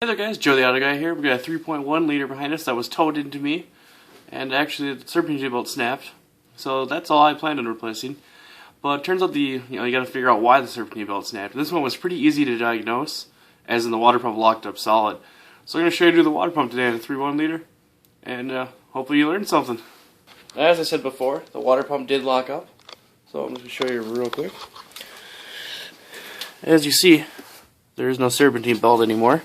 Hey there guys, JoeTheAutoGuy here. We got a 3.1 liter behind us that was towed into me, and actually the serpentine bolt snapped. So that's all I planned on replacing. But it turns out you got to figure out why the serpentine belt snapped. And this one was pretty easy to diagnose, as in the water pump locked up solid. So I'm going to show you how to do the water pump today on a 3.1 liter, and hopefully you learned something. As I said before, the water pump did lock up. So I'm just going to show you real quick. As you see, there is no serpentine belt anymore.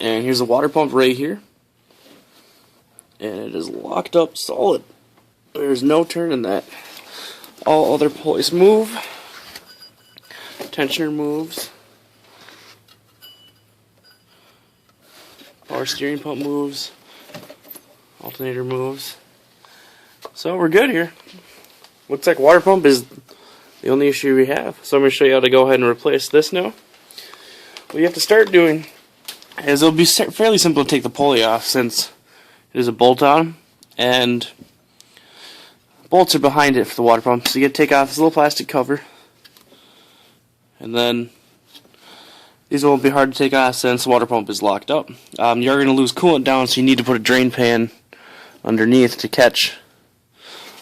And here's the water pump right here. And it is locked up solid. There's no turning that. All other pulleys move. Tensioner moves. Power steering pump moves. Alternator moves. So we're good here. Looks like water pump is the only issue we have. So I'm going to show you how to go ahead and replace this now. What you have to start doing is it'll be fairly simple to take the pulley off since it is a bolt on, and bolts are behind it for the water pump. So you get to take off this little plastic cover, and then these won't be hard to take off since the water pump is locked up. You're going to lose coolant down, so you need to put a drain pan underneath to catch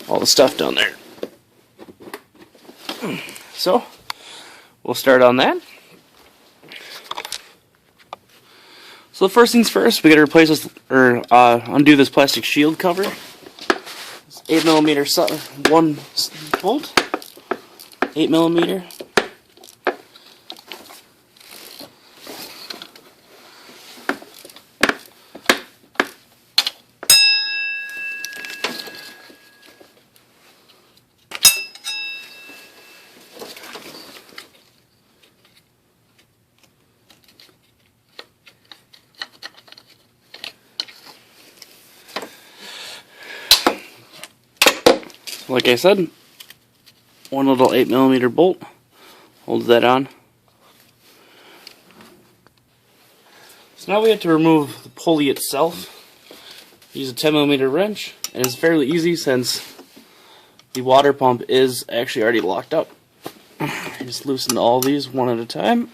all the stuff down there. So we'll start on that. So the first things first, we got to replace this, or undo this plastic shield cover. It's 8mm one bolt, 8mm. Like I said, one little 8mm bolt holds that on. So now we have to remove the pulley itself. Use a 10mm wrench, and it's fairly easy since the water pump is actually already locked up. Just loosen all these one at a time.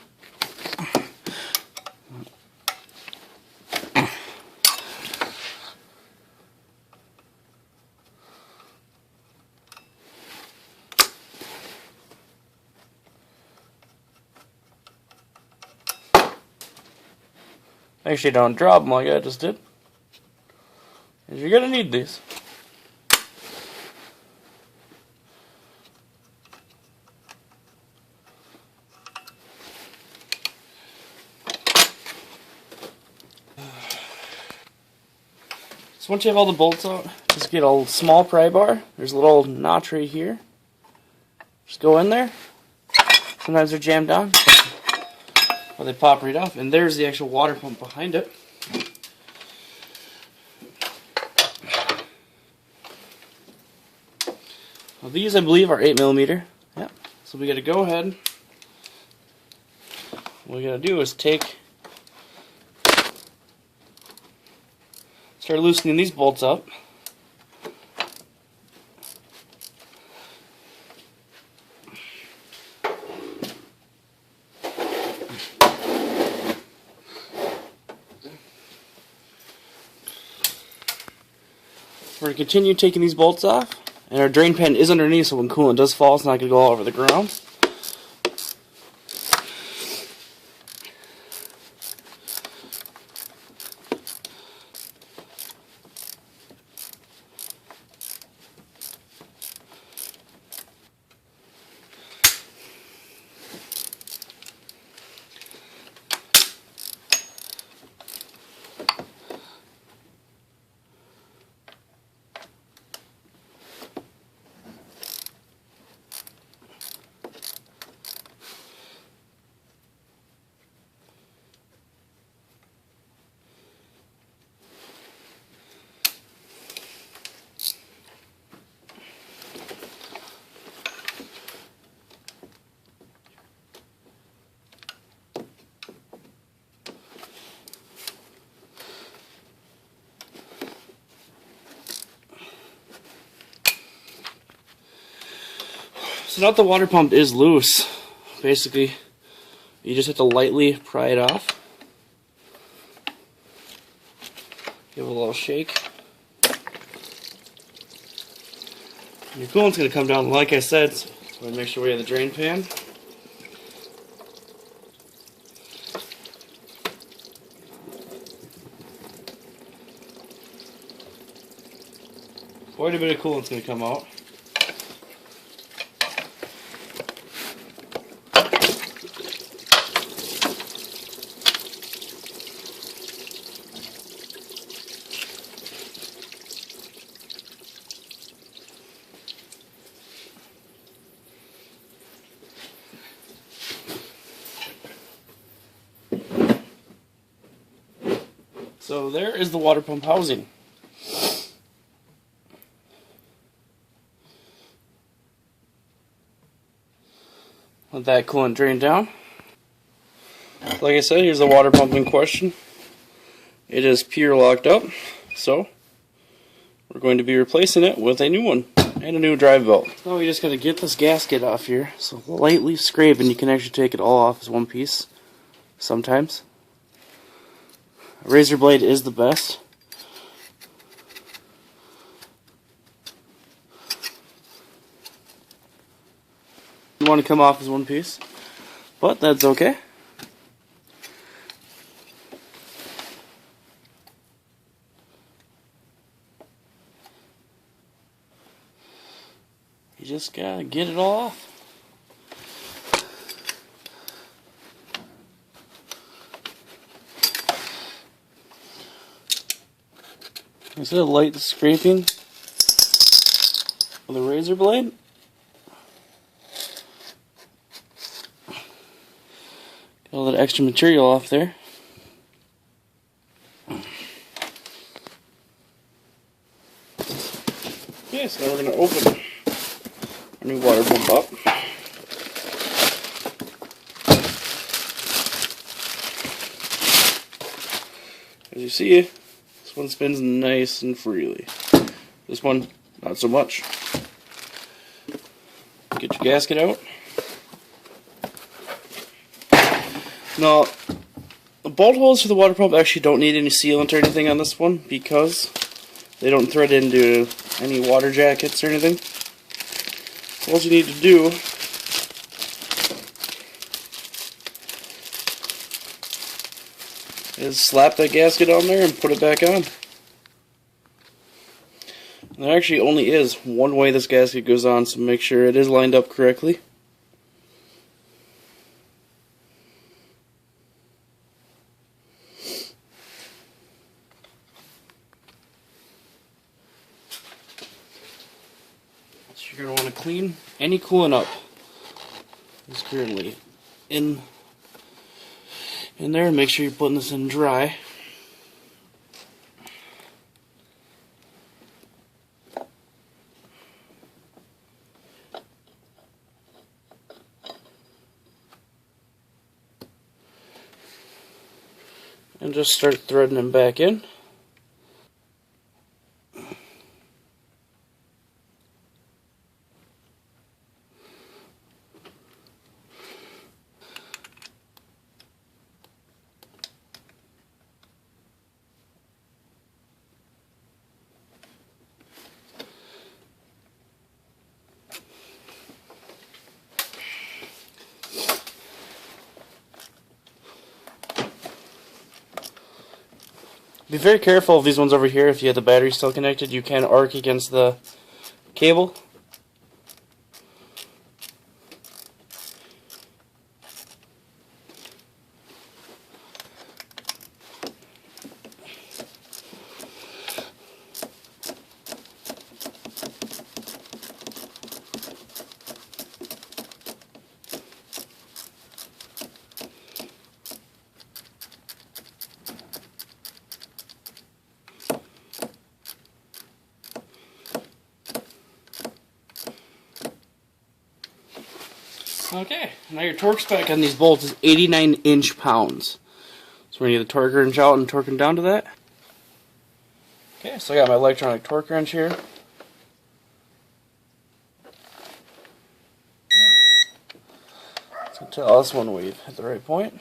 Actually, don't drop them like I just did, because you're going to need these. So once you have all the bolts out, just get a small pry bar. There's a little notch right here. Just go in there. Sometimes they're jammed down, or they pop right off, and there's the actual water pump behind it. Now these, I believe, are 8mm. Yep. So we got to go ahead. What we got to do is start loosening these bolts up. We're going to continue taking these bolts off, and our drain pan is underneath, so when coolant does fall, it's not going to go all over the ground. So now that the water pump is loose, basically you just have to lightly pry it off. Give it a little shake. And your coolant's going to come down, like I said, so we'll make sure we have the drain pan. Quite a bit of coolant's going to come out. So there is the water pump housing. Let that coolant drain down. Like I said, here's the water pump in question. It is pure locked up, so we're going to be replacing it with a new one and a new drive belt. Now we just got to get this gasket off here. So lightly scrape, and you can actually take it all off as one piece sometimes. A razor blade is the best. You want to come off as one piece, but that's okay. You just gotta get it all off. Instead of light scraping with a razor blade, get all that extra material off there. Okay, so now we're going to open our new water pump up. As you see, this one spins nice and freely. This one, not so much. Get your gasket out. Now, the bolt holes for the water pump actually don't need any sealant or anything on this one because they don't thread into any water jackets or anything. So all you need to do is slap that gasket on there and put it back on. And there actually only is one way this gasket goes on, so make sure it is lined up correctly. So you're going to want to clean any coolant up that's currently in there. Make sure you're putting this in dry. And just start threading them back in. Be very careful of these ones over here. If you have the battery still connected, you can arc against the cable. Okay, now your torque spec on these bolts is 89 inch-pounds. So we're going to get the torque wrench out and torque them down to that. Okay, so I got my electronic torque wrench here. So tell us when we've hit the right point.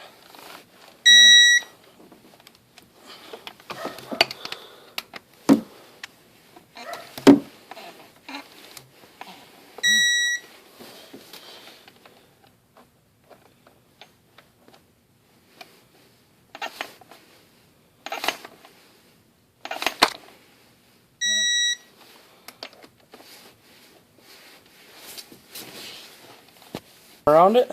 around it.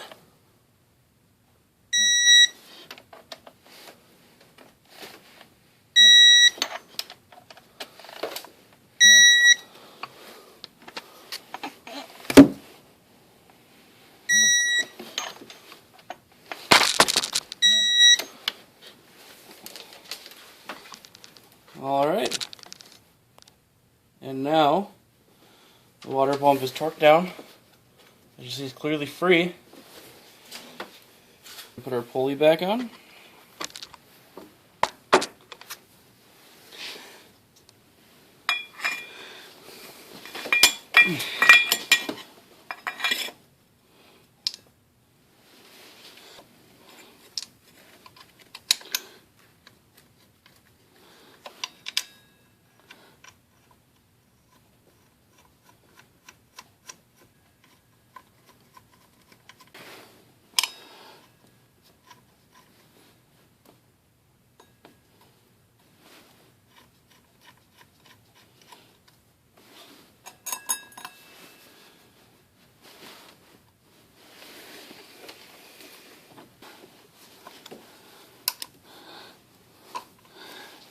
Alright, and now the water pump is torqued down. As you see, it's clearly free. Put our pulley back on.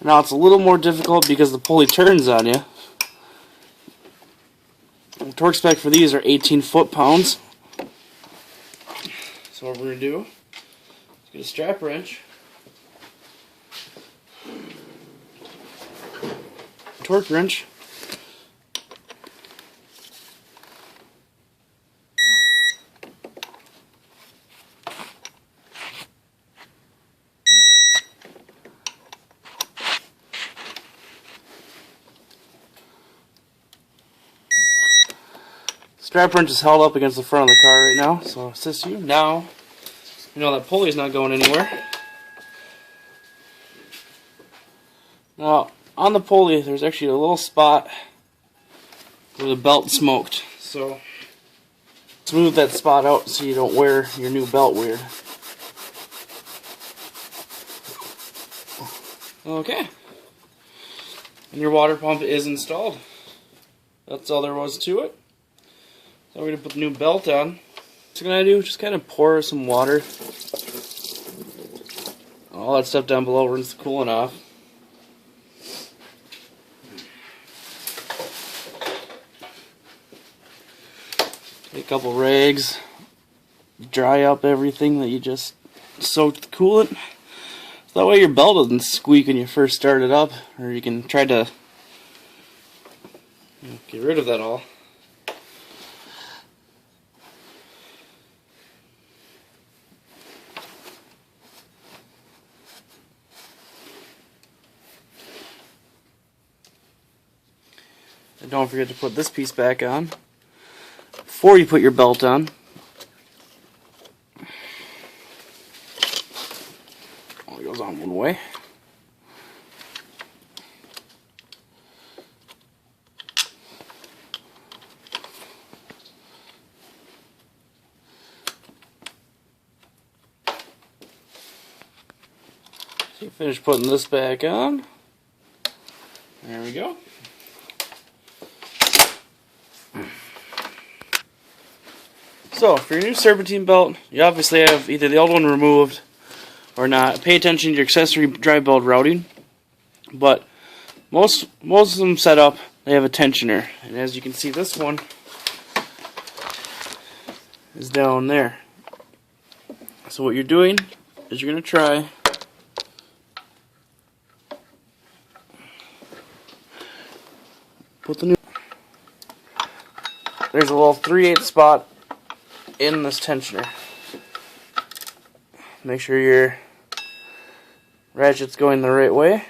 Now it's a little more difficult because the pulley turns on you. The torque spec for these are 18 foot-pounds. So what we're going to do is get a strap wrench, torque wrench, strap wrench is held up against the front of the car right now, so I'll assist you. Now, you know that pulley is not going anywhere. Now, on the pulley, there's actually a little spot where the belt smoked. So, smooth that spot out so you don't wear your new belt weird. Okay. And your water pump is installed. That's all there was to it. So we're going to put the new belt on. What we're going to do, just kind of pour some water. All that stuff down below, rinse the coolant off. Take a couple rags, dry up everything that you just soaked the coolant. So that way your belt doesn't squeak when you first start it up, or you can try to get rid of that all. And don't forget to put this piece back on before you put your belt on. Only goes on one way. So you finish putting this back on. There we go. So, for your new serpentine belt, you obviously have either the old one removed or not. Pay attention to your accessory drive belt routing. But most of them set up, they have a tensioner. And as you can see, this one is down there. So what you're doing is you're going to try put the new... There's a little 3/8 spot in this tensioner. Make sure your ratchet's going the right way.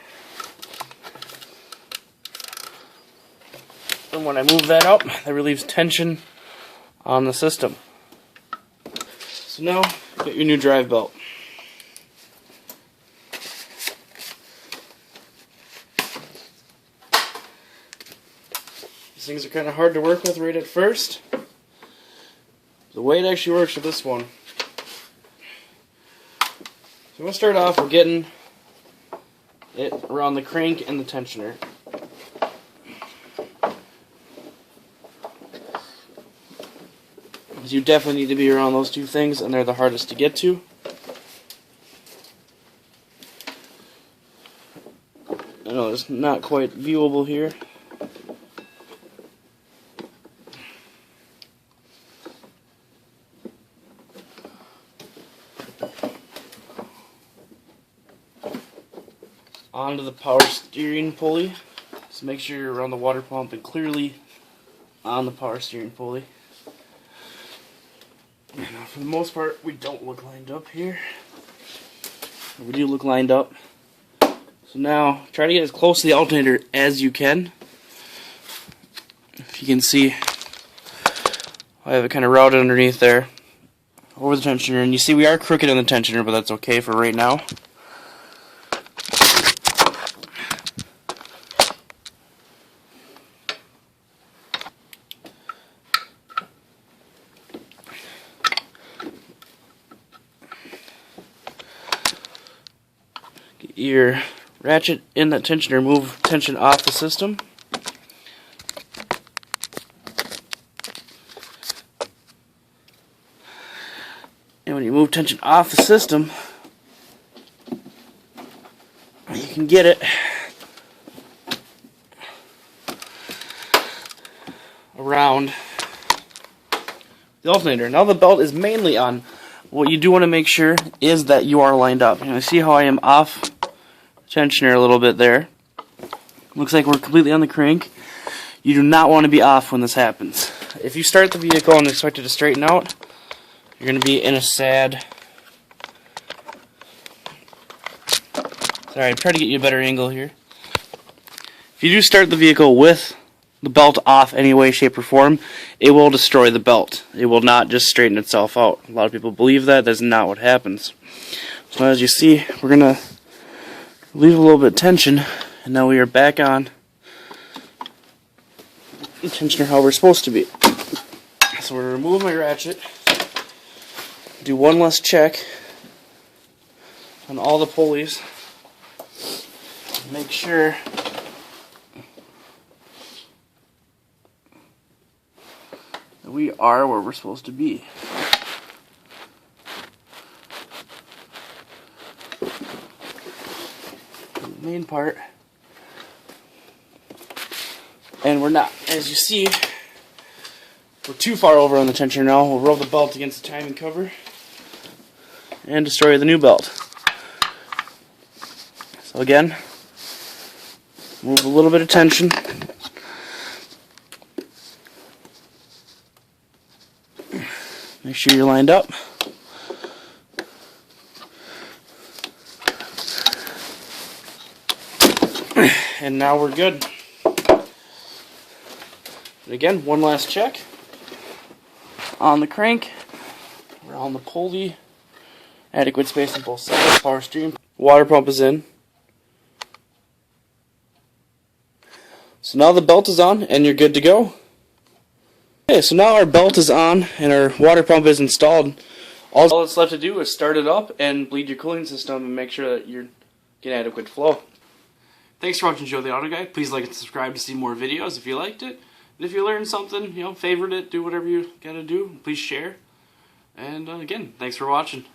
And when I move that up, that relieves tension on the system. So now, get your new drive belt. These things are kind of hard to work with right at first. The way it actually works with this one. So I'm going to start off with getting it around the crank and the tensioner. You definitely need to be around those two things, and they're the hardest to get to. I know it's not quite viewable here. Onto the power steering pulley. So make sure you're around the water pump and clearly on the power steering pulley. Now, for the most part, we don't look lined up here. We do look lined up. So now, try to get as close to the alternator as you can. If you can see, I have it kind of routed underneath there, over the tensioner. And you see we are crooked on the tensioner, but that's okay for right now. Get your ratchet in that tensioner, move tension off the system. And when you move tension off the system, you can get it around the alternator. Now the belt is mainly on. What you do want to make sure is that you are lined up. You see how I am off tensioner a little bit there. Looks like we're completely on the crank. You do not want to be off when this happens. If you start the vehicle and expect it to straighten out, you're going to be in a sad... Sorry, I tried to get you a better angle here. If you do start the vehicle with the belt off any way, shape, or form, it will destroy the belt. It will not just straighten itself out. A lot of people believe that. That's not what happens. So as you see, we're going to leave a little bit of tension, and now we are back on the tensioner how we're supposed to be. So we're going to remove my ratchet, do one last check on all the pulleys, make sure that we are where we're supposed to be. The main part, and we're not. As you see, we're too far over on the tensioner now. We'll roll the belt against the timing cover and destroy the new belt. So again, move a little bit of tension. Make sure you're lined up. And now we're good. And again, one last check on the crank, around the pulley, adequate space on both sides, power steering, water pump is in. So now the belt is on and you're good to go. Okay, so now our belt is on and our water pump is installed. All that's left to do is start it up and bleed your cooling system and make sure that you're getting adequate flow. Thanks for watching Joe the Auto Guy. Please like and subscribe to see more videos if you liked it. And if you learned something, favorite it, do whatever you gotta do. Please share. And again, thanks for watching.